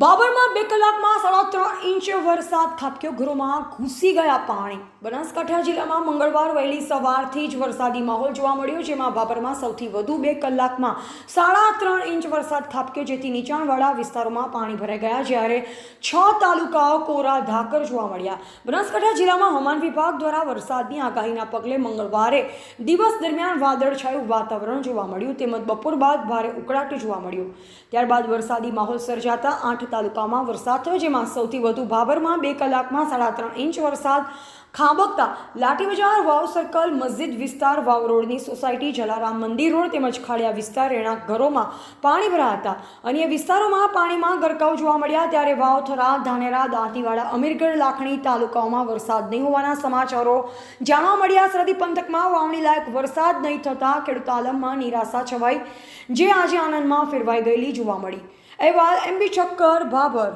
બાબરમાં 2 કલાકમાં 3.5 ઇંચ વરસાદ ખાબક્યો, ઘરોમાં ઘૂસી ગયા પાણી। બનાસકાંઠા જિલ્લામાં મંગળવાર વહેલી સવારથી જ વરસાદી માહોલ જોવા મળ્યો, જેમાં બાબરમાં સૌથી વધુ 2 કલાકમાં 3.5 ઇંચ વરસાદ ખાબક્યો, જેથી નીચાણવાળા વિસ્તારોમાં પાણી ભરાઈ ગયા, જ્યારે 6 તાલુકાઓ કોરા ધાકર જોવા મળ્યા। બનાસકાંઠા જિલ્લામાં હવામાન વિભાગ દ્વારા વરસાદની આગાહીના પગલે મંગળવારે દિવસ દરમિયાન વાદળછાયું વાતાવરણ જોવા મળ્યું, તેમજ બપોર બાદ ભારે ઉકળાટ જોવા મળ્યો। ત્યારબાદ વરસાદી માહોલ સર્જાતા 8 તાલુકામાં વરસાદ થયો, જેમાં સૌથી વધુ બાબરમાં 2 કલાકમાં 3.5 ઇંચ વરસાદ ખાબકતા લાઠી બજાર, વાવ સર્કલ, મસ્જિદ વિસ્તાર, વાવ રોડની સોસાયટી, જલારામ મંદિર રોડ તેમજ ખાડિયા વિસ્તાર, રહેણાંક ઘરોમાં પાણી ભરાયા હતા। અન્ય વિસ્તારોમાં પાણીમાં ગરકાવ જોવા મળ્યા, ત્યારે વાવ, થરાદ, ધાનેરા, દાંતીવાડા, અમીરગઢ, લાખણી તાલુકાઓમાં વરસાદ નહીં હોવાના સમાચારો જાણવા મળ્યા। સરહદી પંથકમાં વાવણી લાયક વરસાદ નહીં થતાં ખેડૂત આલમમાં નિરાશા છવાઈ, જે આજે આનંદમાં ફેરવાઈ ગયેલી જોવા મળી। અહેવાલ MB ઠક્કર, બાબર।